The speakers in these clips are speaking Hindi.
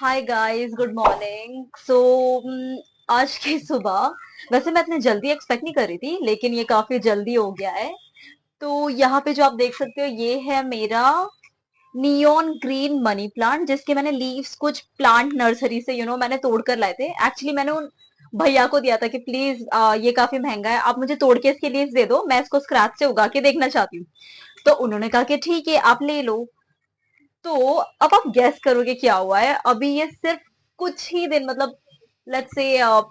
Hi guys, good morning. आज की सुबह वैसे मैं इतनी जल्दी एक्सपेक्ट नहीं कर रही थी, लेकिन ये काफी जल्दी हो गया है। तो यहाँ पे जो आप देख सकते हो, ये है मेरा नियॉन ग्रीन मनी प्लांट, जिसके मैंने लीव्स कुछ प्लांट नर्सरी से मैंने तोड़ कर लाए थे। एक्चुअली मैंने उन भैया को दिया था कि प्लीज ये काफी महंगा है, आप मुझे तोड़ के इसके लीव्स दे दो, मैं इसको स्क्रैच से उगा के देखना चाहती हूँ। तो उन्होंने कहा कि ठीक है, आप ले लो। तो अब आप गैस करोगे क्या हुआ है। अभी ये सिर्फ कुछ ही दिन, मतलब लेट्स से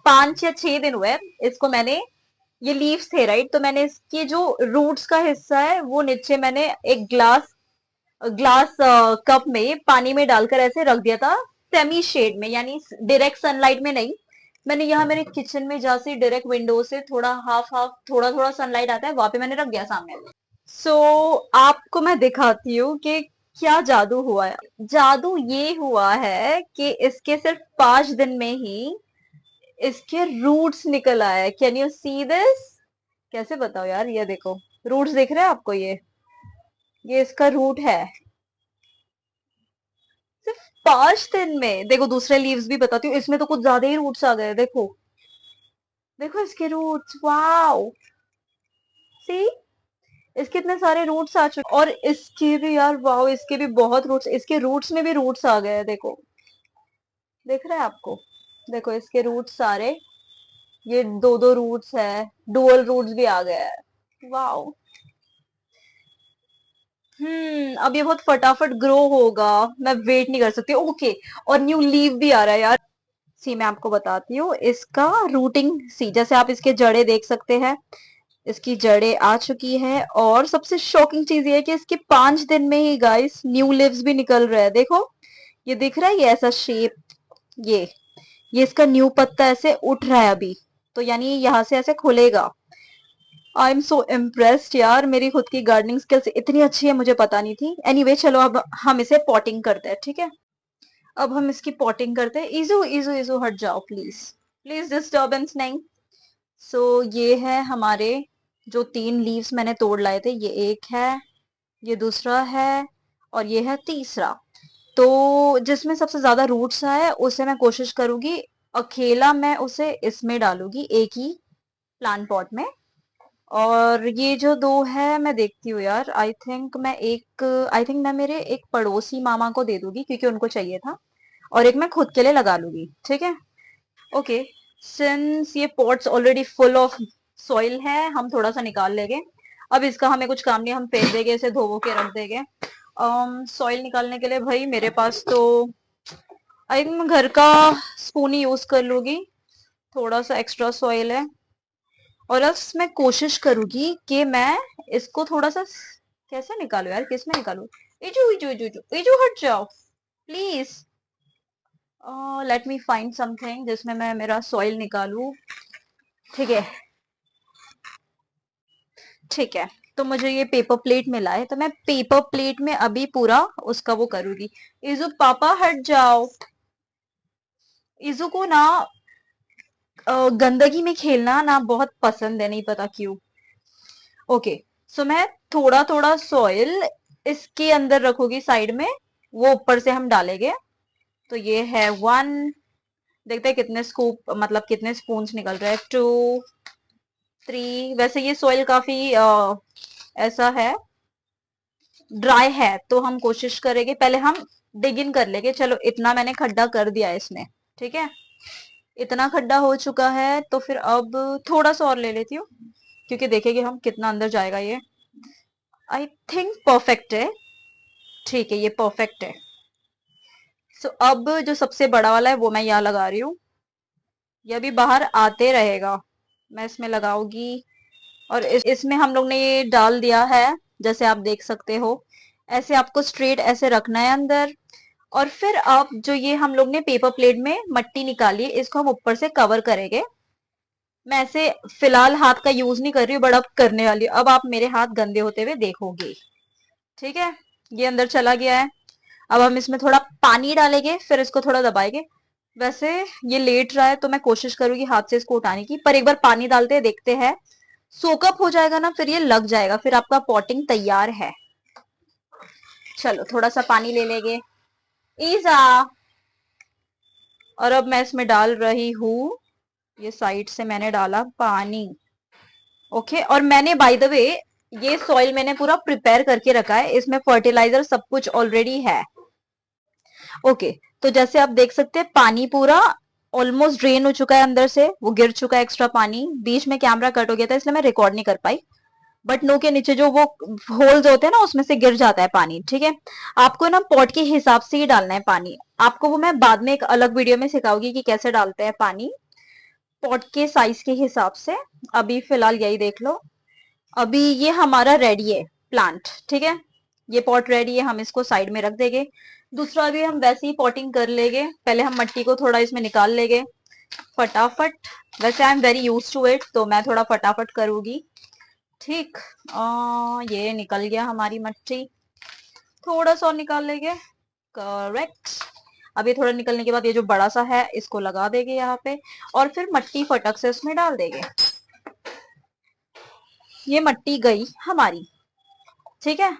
5 या 6 दिन हुए हैं इसको मैंने। ये लीव्स थे, राइट? तो मैंने इसके जो रूट्स का हिस्सा है वो नीचे मैंने एक ग्लास ग्लास कप में पानी में डालकर ऐसे रख दिया था, सेमी शेड में, यानी डायरेक्ट सनलाइट में नहीं। मैंने यहाँ मेरे किचन में जहाँ से डायरेक्ट विंडो से थोड़ा हाफ हाफ थोड़ा थोड़ा सनलाइट आता है, वहां पे मैंने रख दिया सामने। सो आपको मैं दिखाती हूँ कि क्या जादू हुआ है। जादू ये हुआ है कि इसके सिर्फ 5 दिन में ही इसके रूट्स निकल आए। Can you see this? कैसे बताओ यार, ये देखो, रूट्स दिख रहे हैं आपको? ये इसका रूट है। सिर्फ 5 दिन में। देखो दूसरे लीव्स भी बताती हूँ, इसमें तो कुछ ज्यादा ही रूट्स आ गए। देखो देखो इसके रूट्स, वाओ। सी, इसके इतने सारे रूट्स आ चुके, और इसके भी यार, वाओ, इसके भी बहुत रूट्स, इसके रूट्स में भी रूट्स आ गए हैं। देखो, दिख रहा है आपको? देखो इसके रूट्स सारे, ये दो दो रूट्स है, डुअल रूट्स भी आ गया है। वाओ। अब ये बहुत फटाफट ग्रो होगा, मैं वेट नहीं कर सकती। ओके, और न्यू लीव भी आ रहा है यार। सी, मैं आपको बताती हूँ इसका रूटिंग। सी, जैसे आप इसके जड़ें देख सकते हैं, इसकी जड़ें आ चुकी है। और सबसे शॉकिंग चीज ये है कि इसके 5 दिन में ही गाइस न्यू लिव्स भी निकल रहे हैं। देखो, ये दिख रहा है, ये ऐसा शेप, ये इसका न्यू पत्ता ऐसे उठ रहा है अभी। तो यानी यहाँ से ऐसे खुलेगा। आई एम सो इम्प्रेस्ड यार, मेरी खुद की गार्डनिंग स्किल्स इतनी अच्छी है, मुझे पता नहीं थी। एनीवे, चलो अब हम इसे पॉटिंग करते हैं, ठीक है? अब हम इसकी पॉटिंग करते हैं। इजू इजू इजू, हट जाओ प्लीज। प्लीज डिस्टर्बेंस नहीं। ये है हमारे जो 3 लीव्स मैंने तोड़ लाए थे। ये एक है, ये दूसरा है, और ये है तीसरा। तो जिसमें सबसे ज्यादा रूट्स आए उसे मैं कोशिश करूंगी, अकेला मैं उसे इसमें डालूंगी, एक ही प्लांट पॉट में। और ये जो दो है, मैं देखती हूँ यार, आई थिंक मैं मेरे एक पड़ोसी मामा को दे दूंगी, क्योंकि उनको चाहिए था। और एक मैं खुद के लिए लगा लूंगी, ठीक है? ओके। सिंस ये pots already full of soil है, हम थोड़ा सा निकाल लेंगे। अब इसका हमें कुछ काम नहीं, हम फेंक देंगे इसे, धो के रख देंगे। सॉइल निकालने के लिए भाई मेरे पास तो आई थिंक मैं घर का स्पून ही यूज कर लूंगी। थोड़ा सा एक्स्ट्रा सॉइल है। और अब मैं कोशिश करूंगी कि मैं इसको थोड़ा सा कैसे निकालू यार, किस में निकालू? इजू इजू इजू इजू इजू, हट जाओ please. Let me find something जिसमें मैं मेरा सॉइल निकालू। ठीक है, ठीक है। तो मुझे ये पेपर प्लेट मिला है, तो मैं पेपर प्लेट में अभी पूरा उसका वो करूंगी। इजू पापा हट जाओ। इजू को ना गंदगी में खेलना ना बहुत पसंद है, नहीं पता क्यों। ओके। सो मैं थोड़ा थोड़ा सॉइल इसके अंदर रखूंगी साइड में, वो ऊपर से हम डालेंगे। तो ये है 1। देखते हैं कितने स्कूप, मतलब कितने स्पून्स निकल रहे हैं। 2, 3। वैसे ये सॉइल काफी ऐसा है, ड्राई है, तो हम कोशिश करेंगे, पहले हम डिग इन कर लेंगे। चलो, इतना मैंने खड्डा कर दिया है इसमें, ठीक है? इतना खड्डा हो चुका है, तो फिर अब थोड़ा सा और ले लेती हूँ, क्योंकि देखेंगे हम कितना अंदर जाएगा ये। आई थिंक परफेक्ट है। ठीक है, ये परफेक्ट है। अब जो सबसे बड़ा वाला है वो मैं यहाँ लगा रही हूँ। ये अभी बाहर आते रहेगा, मैं इसमें लगाऊंगी। और इसमें हम लोग ने ये डाल दिया है, जैसे आप देख सकते हो। ऐसे आपको स्ट्रेट ऐसे रखना है अंदर। और फिर अब जो ये हम लोग ने पेपर प्लेट में मट्टी निकाली है, इसको हम ऊपर से कवर करेंगे। मैं ऐसे फिलहाल हाथ का यूज नहीं कर रही हूँ, बट अब करने वाली हूँ। अब आप मेरे हाथ गंदे होते हुए देखोगे, ठीक है? ये अंदर चला गया है। अब हम इसमें थोड़ा पानी डालेंगे, फिर इसको थोड़ा दबाएंगे। वैसे ये लेट रहा है, तो मैं कोशिश करूंगी हाथ से इसको उठाने की, पर एक बार पानी डालते हैं, देखते हैं। सोकअप हो जाएगा ना, फिर ये लग जाएगा, फिर आपका पॉटिंग तैयार है। चलो थोड़ा सा पानी ले लेंगे। ईजा, और अब मैं इसमें डाल रही हूँ, ये साइड से मैंने डाला पानी। ओके, और मैंने बाय द वे ये सॉइल मैंने पूरा प्रिपेयर करके रखा है, इसमें फर्टिलाइजर सब कुछ ऑलरेडी है। ओके, तो जैसे आप देख सकते हैं पानी पूरा ऑलमोस्ट ड्रेन हो चुका है, अंदर से वो गिर चुका है एक्स्ट्रा पानी। बीच में कैमरा कट हो गया था इसलिए मैं रिकॉर्ड नहीं कर पाई, बट नो के नीचे जो वो होल्स होते हैं ना उसमें से गिर जाता है पानी। ठीक है, आपको ना पॉट के हिसाब से ही डालना है पानी। आपको वो मैं बाद में एक अलग वीडियो में सिखाऊंगी कि कैसे डालते हैं पानी पॉट के साइज के हिसाब से। अभी फिलहाल यही देख लो। अभी ये हमारा रेडी है प्लांट। ठीक है, ये पॉट रेडी है, हम इसको साइड में रख देंगे। दूसरा भी हम वैसे ही पॉटिंग कर लेंगे। पहले हम मिट्टी को थोड़ा इसमें निकाल लेंगे फटाफट। वैसे I am very use to it, तो मैं थोड़ा फटाफट करूंगी। ठीक, ये निकल गया हमारी मिट्टी। थोड़ा सा और निकाल लेंगे। करेक्ट। अब ये थोड़ा निकलने के बाद ये जो बड़ा सा है इसको लगा देंगे यहाँ पे, और फिर मिट्टी फटक से उसमें डाल देंगे। ये मिट्टी गई हमारी। ठीक है,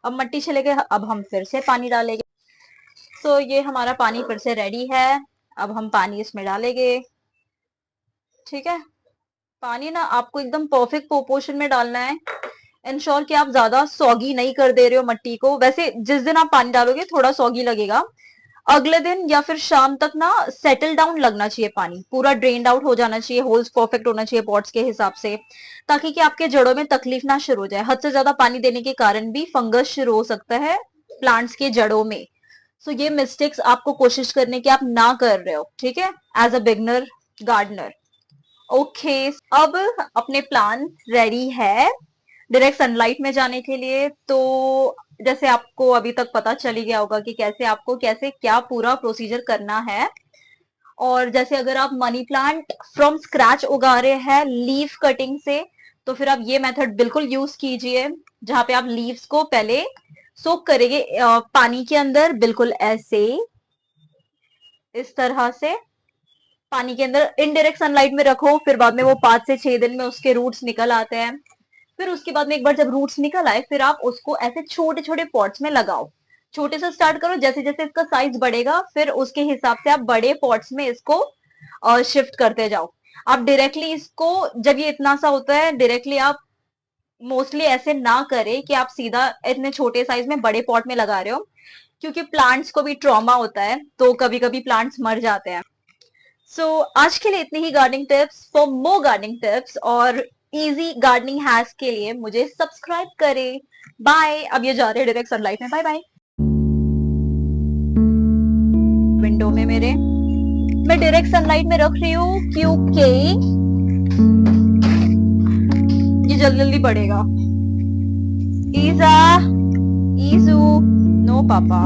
अब मिट्टी चले गए, अब हम फिर से पानी डालेंगे। तो ये हमारा पानी फिर से रेडी है। अब हम पानी इसमें डालेंगे। ठीक है, पानी ना आपको एकदम परफेक्ट प्रोपोर्शन में डालना है। इंश्योर कि आप ज्यादा सॉगी नहीं कर दे रहे हो मिट्टी को। वैसे जिस दिन आप पानी डालोगे थोड़ा सॉगी लगेगा, अगले दिन या फिर शाम तक ना सेटल डाउन लगना चाहिए, पानी पूरा ड्रेन्ड आउट हो जाना चाहिए, होल्स परफेक्ट होना चाहिए पॉट्स के हिसाब से, ताकि कि आपके जड़ों में तकलीफ ना शुरू हो जाए। हद से ज्यादा पानी देने के कारण भी फंगस शुरू हो सकता है प्लांट्स के जड़ों में। सो ये मिस्टेक्स आपको कोशिश करने की आप ना कर रहे हो। ठीक है, as a beginner gardener. Okay, अब अपने प्लांट रेडी है डायरेक्ट सनलाइट में जाने के लिए। तो जैसे आपको अभी तक पता चल ही गया होगा कि कैसे आपको कैसे क्या पूरा प्रोसीजर करना है। और जैसे अगर आप मनी प्लांट फ्रॉम स्क्रैच उगा रहे हैं लीफ कटिंग से, तो फिर आप ये मेथड बिल्कुल यूज कीजिए, जहां पे आप लीव्स को पहले सोक करेंगे पानी के अंदर, बिल्कुल ऐसे, इस तरह से पानी के अंदर इनडायरेक्ट सनलाइट में रखो। फिर बाद में वो 5 से 6 दिन में उसके रूट्स निकल आते हैं। फिर उसके बाद में एक बार जब रूट्स निकल आए, फिर आप उसको ऐसे छोटे छोटे पॉट्स में लगाओ। छोटे से स्टार्ट करो, जैसे जैसे इसका साइज बढ़ेगा फिर उसके हिसाब से आप बड़े पॉट्स में इसको शिफ्ट करते जाओ। आप डायरेक्टली इसको, जब ये इतना सा होता है, डायरेक्टली आप मोस्टली ऐसे ना करें कि आप सीधा इतने छोटे साइज में बड़े पॉट में लगा रहे हो, क्योंकि प्लांट्स को भी ट्रॉमा होता है, तो कभी कभी प्लांट्स मर जाते हैं। सो आज के लिए इतनी ही gardening tips. For more gardening tips और इजी गार्डनिंग हैक्स के लिए मुझे सब्सक्राइब करें। बाय। अब ये जा रहे हैं डायरेक्ट सनलाइट में। Bye bye. विंडो में मेरे, मैं डायरेक्ट सनलाइट में रख रही हूँ क्योंकि ये जल्दी जल्दी बढ़ेगा। ईजा, ईजू, नो पापा।